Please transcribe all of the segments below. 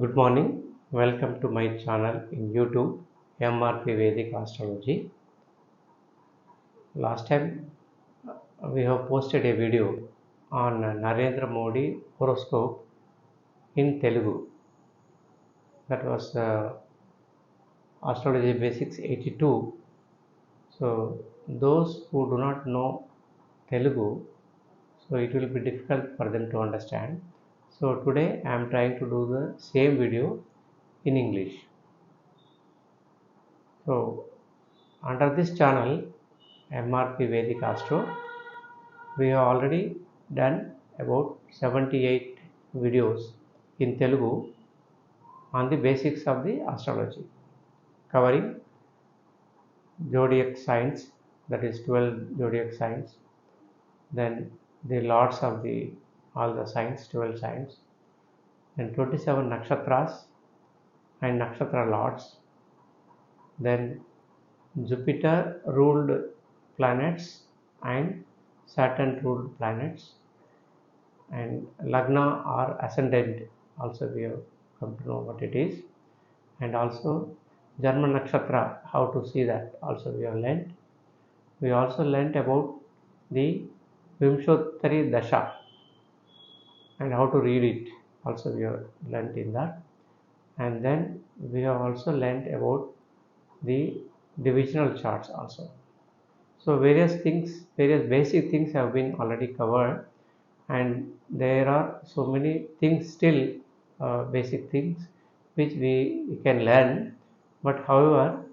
Good morning. Welcome to my channel in YouTube, MRP Astrology. Last time we have posted a video on Narendra Modi horoscope in Telugu. That was Astrology Basics 82. So those who do not know Telugu, so it will be difficult for them to understand. So today I am trying to do the same video in English. So under this channel MRP Vedic Astro, we have already done about 78 videos in Telugu on the basics of the astrology, covering zodiac signs, that is 12 zodiac signs, then the lords of the all the signs, 12 signs, then 27 nakshatras and nakshatra lords, then Jupiter ruled planets and Saturn ruled planets, and Lagna or ascendant also we have come to know what it is, and also Janma Nakshatra, how to see that also we have learnt. We also learnt about the Vimshottari Dasha and how to read it also we have learnt in that, and then we have also learnt about the divisional charts also. So various basic things have been already covered, and there are so many things still, basic things which we can learn. But however,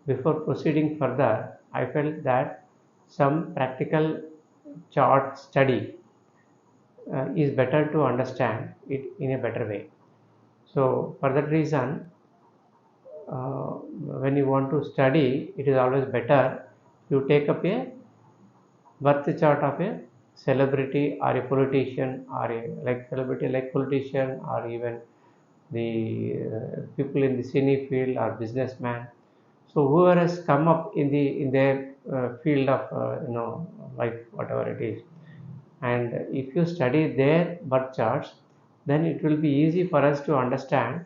before proceeding further, I felt that some practical chart study is better to understand it in a better way. So for that reason, when you want to study, it is always better you take up a birth chart of a celebrity or a politician, or a like celebrity like politician, or even the people in the cine field or businessman. So whoever has come up in their field of life, whatever it is, and if you study their birth charts, then it will be easy for us to understand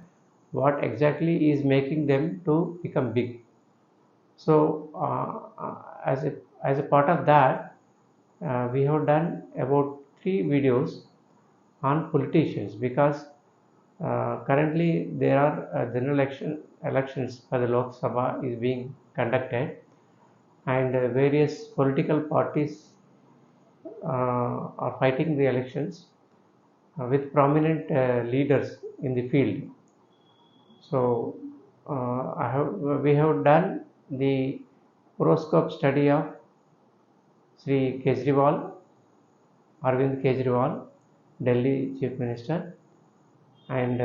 what exactly is making them to become big. So as a part of that, we have done about 3 videos on politicians, because currently there are general elections for the Lok Sabha is being conducted, and various political parties are fighting the elections with prominent leaders in the field. So we have done the horoscope study of Sri Arvind Kejriwal, Delhi Chief Minister, and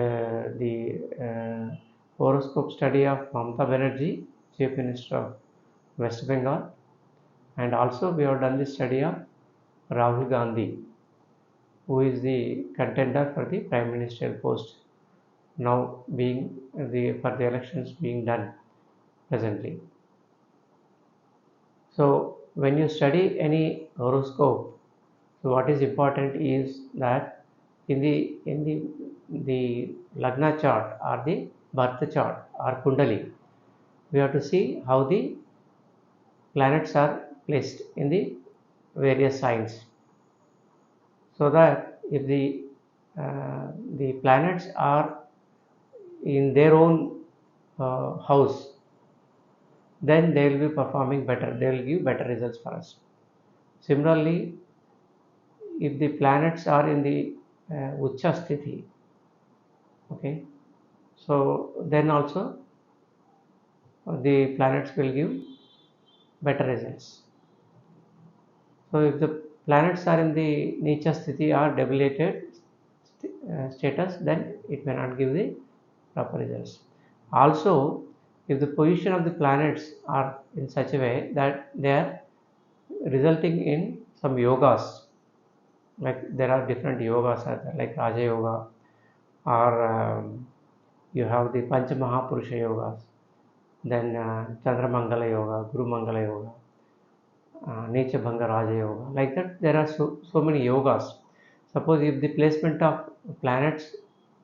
the horoscope study of Mamata Banerjee, Chief Minister of West Bengal, and also we have done the study of Rahul Gandhi, who is the contender for the Prime Minister post, now being for the elections being done presently. So when you study any horoscope, so what is important is that in the Lagna chart or the birth chart or Kundali, we have to see how the planets are placed in the various signs, so that if the planets are in their own house, then they will be performing better, they will give better results for us. Similarly, if the planets are in the Ucha Sthiti, okay, so then also the planets will give better results. So if the planets are in the Nicha Sthiti or debilitated status, then it may not give the proper results. Also, if the position of the planets are in such a way that they are resulting in some yogas, like there are different yogas like Raja Yoga, or you have the Pancha Mahapurusha yogas, then Chandra Mangala Yoga, Guru Mangala Yoga, Necha Bhanga Raja Yoga. Like that, there are so many yogas. Suppose if the placement of planets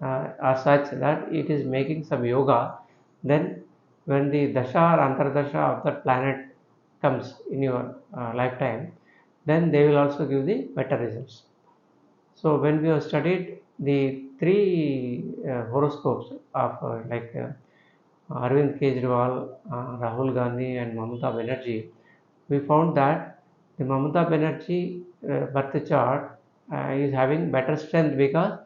are such that it is making some yoga, then when the dasha or antardasha of that planet comes in your lifetime, then they will also give the better results. So when we have studied the three horoscopes of Arvind Kejriwal, Rahul Gandhi and Mamata Banerjee, we found that the Mamata Banerjee birth chart is having better strength because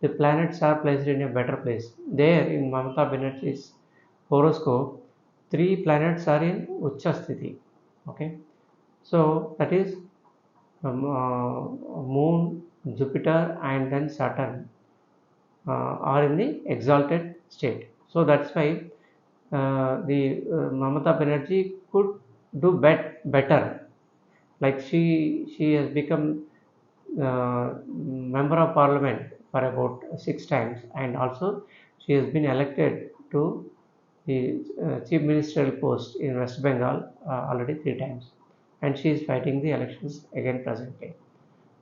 the planets are placed in a better place. There in Mamata Banerjee's horoscope, three planets are in Ucha Sthiti. Okay, so that is Moon, Jupiter, and then Saturn are in the exalted state. So that's why the Mamata Banerjee could do better. Like she has become member of parliament for about 6 times, and also she has been elected to the chief ministerial post in West Bengal already 3 times, and she is fighting the elections again presently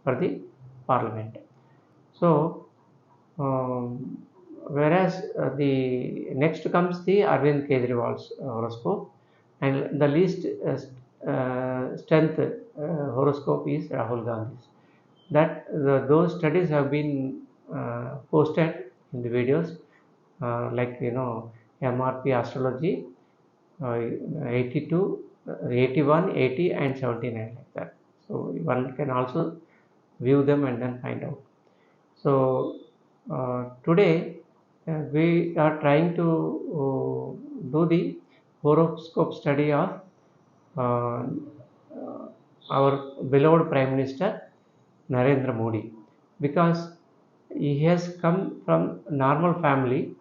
for the parliament. So whereas the next comes the Arvind Kejriwal's horoscope, and the least strength horoscope is Rahul Gandhi's. That those studies have been posted in the videos, MRP Astrology, 82, 81, 80, and 79, like that. So one can also view them and then find out. So today we are trying to do the horoscope study of uh, our beloved Prime Minister Narendra Modi, because he has come from normal family,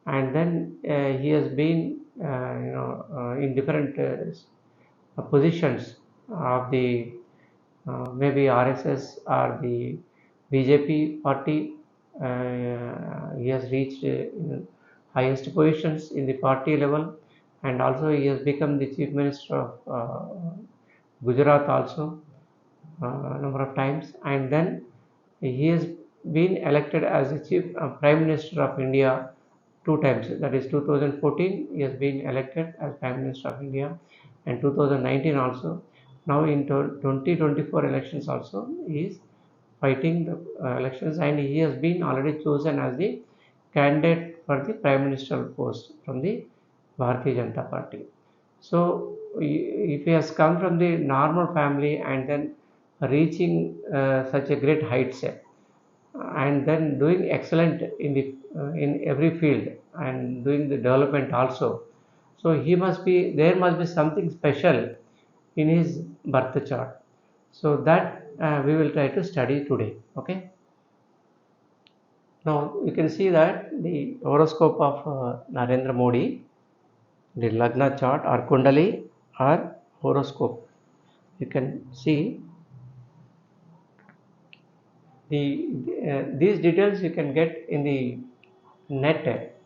and then he has been in different positions of the maybe RSS or the BJP party. He has reached highest positions in the party level, and also he has become the chief minister of Gujarat also number of times, and then he has been elected as the chief prime minister of India 2 times. That is 2014 he has been elected as prime minister of India, and 2019 also. Now in 2024 elections also he is fighting the elections, and he has been already chosen as the candidate for the prime minister post from the Bharatiya Janata Party. So if he has come from the normal family and then reaching such a great heights, and then doing excellent in every field and doing the development also, so he must be, there must be something special in his birth chart. So that we will try to study today. Okay, now you can see that the horoscope of Narendra Modi, the Lagna chart or Kundali or horoscope. You can see these details you can get in the net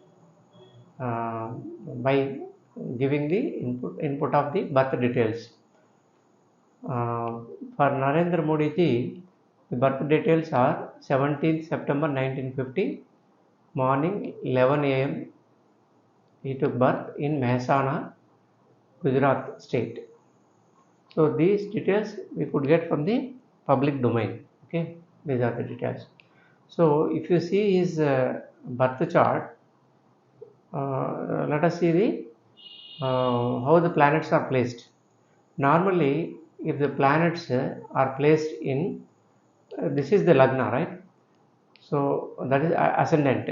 by giving the input of the birth details. For Narendra Modi ji, the birth details are 17th September 1950, morning 11 a.m. He took birth in Mehsana, Gujarat state. So these details we could get from the public domain. Okay, these are the details. So if you see his birth chart, let us see the how the planets are placed. Normally, if the planets are placed in this is the Lagna, right? So that is ascendant.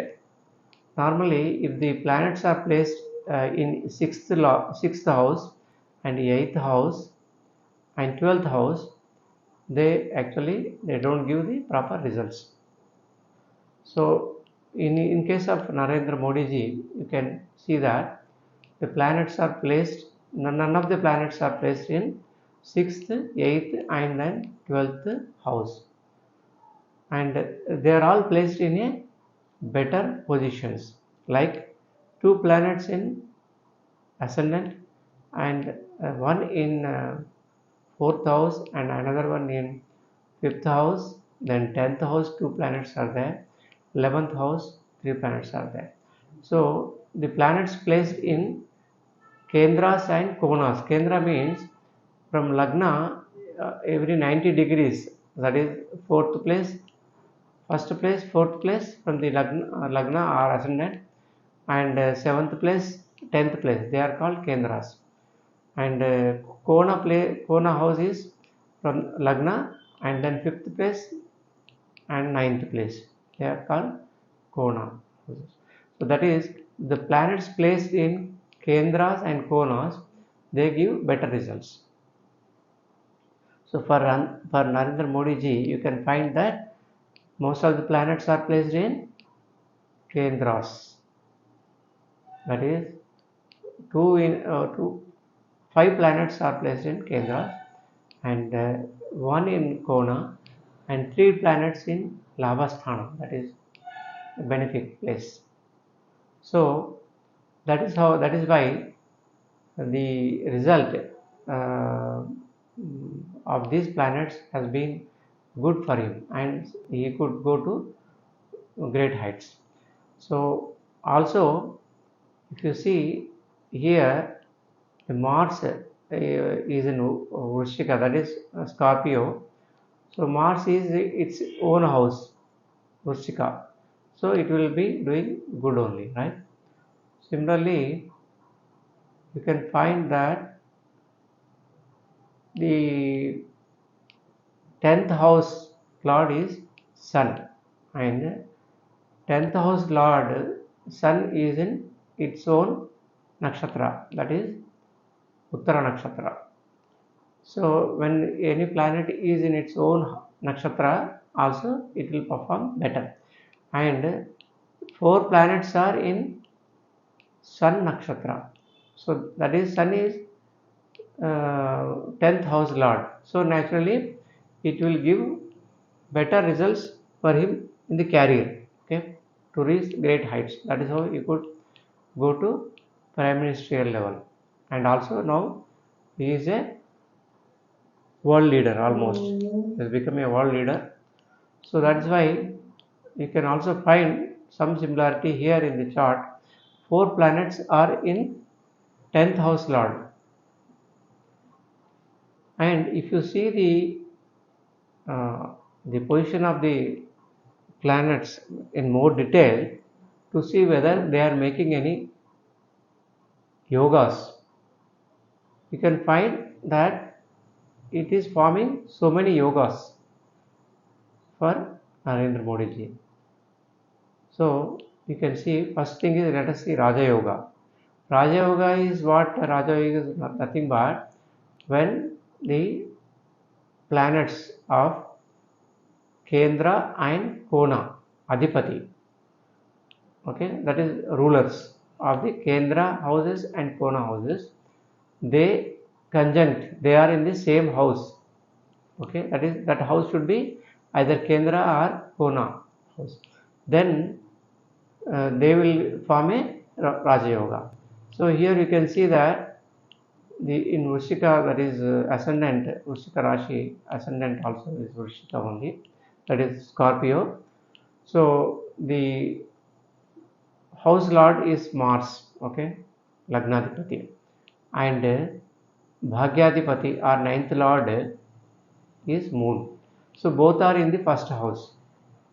Normally, if the planets are placed in sixth house and eighth house and 12th house, they don't give the proper results. So in case of Narendra Modi ji, you can see that the planets are placed, none of the planets are placed in 6th, 8th and then 12th house, and they are all placed in a better positions, like two planets in ascendant and one in 4th house and another one in 5th house, then 10th house two planets are there, 11th house 3 planets are there. So the planets placed in Kendras and Konas. Kendra means from Lagna every 90 degrees, that is fourth place, first place, fourth place from the Lagna or ascendant, and seventh place, 10th place. They are called Kendras. And Kona house is from Lagna, and then fifth place and ninth place. They are called Kona houses. So that is the planets placed in Kendras and Konas, they give better results. So for Narendra Modi ji, you can find that most of the planets are placed in Kendras. That is, 5 planets are placed in Kendras, and 1 in Kona, and 3 planets in Labhasthana, that is a benefic place. So that is why the result of these planets has been good for him, and he could go to great heights. So also, if you see here, the Mars is in Vrishika, that is Scorpio. So Mars is its own house, Vrishika. So it will be doing good only, right? Similarly, you can find that the 10th house Lord is Sun, and 10th house Lord Sun is in its own nakshatra, that is Uttara nakshatra. So when any planet is in its own nakshatra, also it will perform better. And 4 planets are in Sun nakshatra. So that is, Sun is 10th house Lord. So naturally it will give better results for him in the career, okay, to reach great heights. That is how he could go to prime ministerial level. And also now he is a world leader almost. He has become a world leader. So that's why you can also find some similarity here in the chart. 4 planets are in 10th house Lord. And if you see the position of the planets in more detail, to see whether they are making any yogas, you can find that it is forming so many yogas for Narendra Modi ji. So you can see, first thing is, let us see Raja Yoga. Raja Yoga is what? Raja Yoga is nothing but when the planets of Kendra and Kona, Adhipati, okay, that is rulers of the Kendra houses and Kona houses, they conjunct, they are in the same house, okay, that is, that house should be either Kendra or Kona house. Then they will form a Raja Yoga. So here you can see that in Vrishika, that is ascendant, Vrishika Rashi, ascendant also is Vrishika only, that is Scorpio. So the house lord is Mars, okay, Lagnadipati, and Bhagyadipati or 9th lord is Moon. So both are in the first house.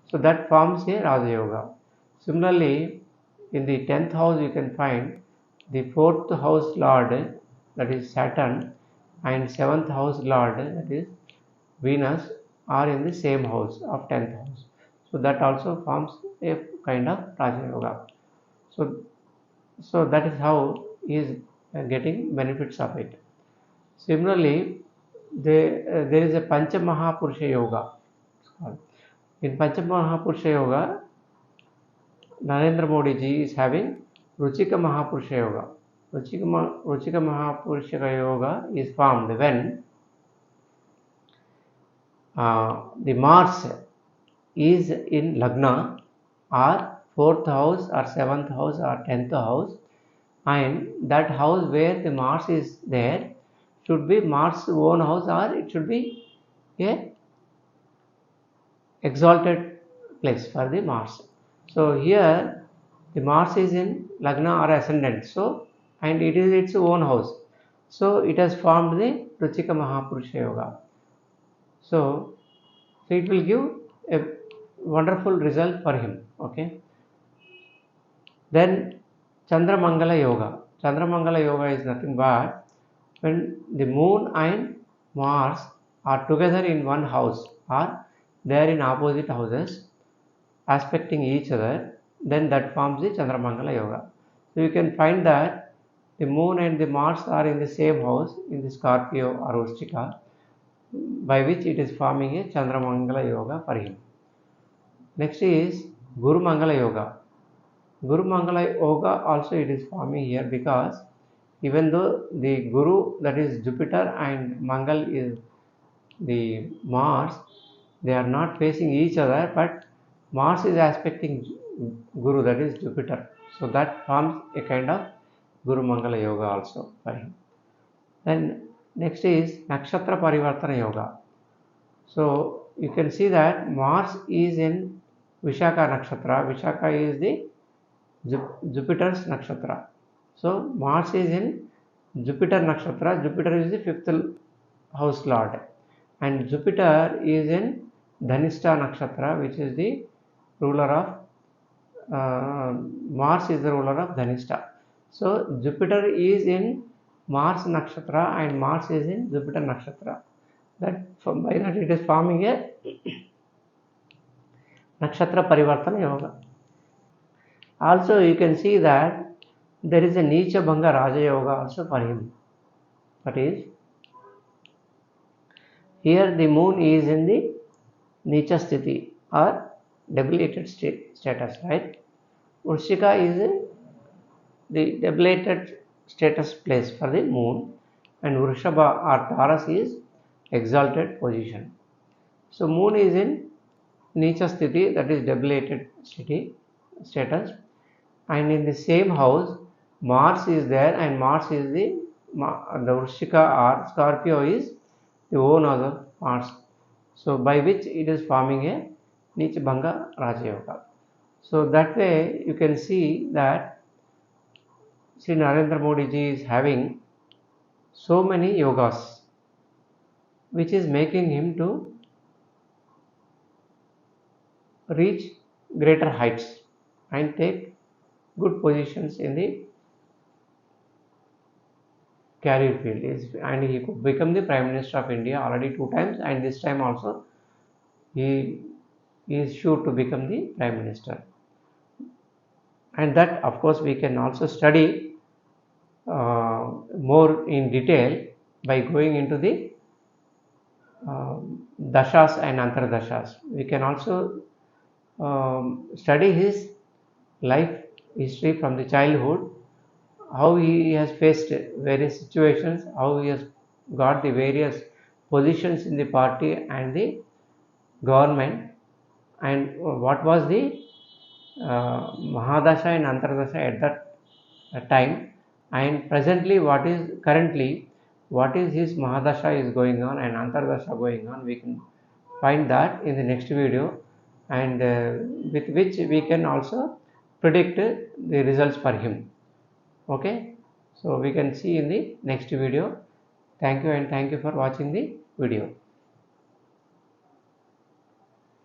So that forms a Raja Yoga. Similarly, in the 10th house you can find the 4th house lord, that is Saturn, and 7th house lord, that is Venus, are in the same house of 10th house. So that also forms a kind of Raja Yoga. So that is how he is getting benefits of it. Similarly, there is a Pancha Mahapurusha Yoga. In Pancha Mahapurusha Yoga, Narendra Modi ji is having Ruchika Mahapurusha Yoga. Ruchika Mahapurusha Yoga is formed when the Mars is in Lagna or 4th house or 7th house or 10th house, and that house where the Mars is there should be Mars' own house, or it should be a exalted place for the Mars. So here the Mars is in Lagna or ascendant, so and it is its own house. So it has formed the Ruchika Mahapurusha Yoga. So it will give a wonderful result for him. Okay. Then Chandramangala Yoga. Chandramangala Yoga is nothing but when the moon and Mars are together in one house or they are in opposite houses aspecting each other, then that forms the Chandramangala Yoga. So you can find that the moon and the Mars are in the same house in the Scorpio or Vrishchika, by which it is forming a Chandramangala Yoga for him. Next is Guru Mangala Yoga. Guru Mangala Yoga also it is forming here because even though the Guru, that is Jupiter, and Mangal is the Mars, they are not facing each other, but Mars is aspecting Guru, that is Jupiter. So that forms a kind of Guru Mangala Yoga also for him. Then next is Nakshatra Parivartana Yoga. So you can see that Mars is in Vishaka Nakshatra. Vishaka is the Jupiter's Nakshatra. So Mars is in Jupiter Nakshatra. Jupiter is the fifth house lord, and Jupiter is in Dhanishta Nakshatra, which is the ruler of Mars is the ruler of Dhanishta. So Jupiter is in Mars Nakshatra and Mars is in Jupiter Nakshatra. By that it is forming a Nakshatra Parivartana Yoga. Also you can see that there is a Nicha Bhanga Raja Yoga also for him. That is, here the moon is in the Nicha Sthiti or debilitated status, right? Vrishchika is in the debilitated status place for the moon, and Vrishabha or Taurus is exalted position. So moon is in Nicha Sthiti, that is debilitated status, and in the same house Mars is there, and Mars is the Vrishchika or Scorpio is the own of Mars. So by which it is forming a Nicha Bhanga Raja Yoga. So that way you can see that Sri Narendra Modi ji is having so many yogas, which is making him to reach greater heights and take good positions in the career field. And he could become the Prime Minister of India already 2 times, and this time also he is sure to become the Prime Minister. And that of course we can also study more in detail by going into the dashas and antardashas. We can also study his life history from the childhood, how he has faced various situations, how he has got the various positions in the party and the government, and what was the Mahadasha and Antardasha at that time, and presently currently what is his Mahadasha is going on and Antardasha going on. We can find that in the next video, and with which we can also predict the results for him. Okay, so we can see in the next video. Thank you, and thank you for watching the video.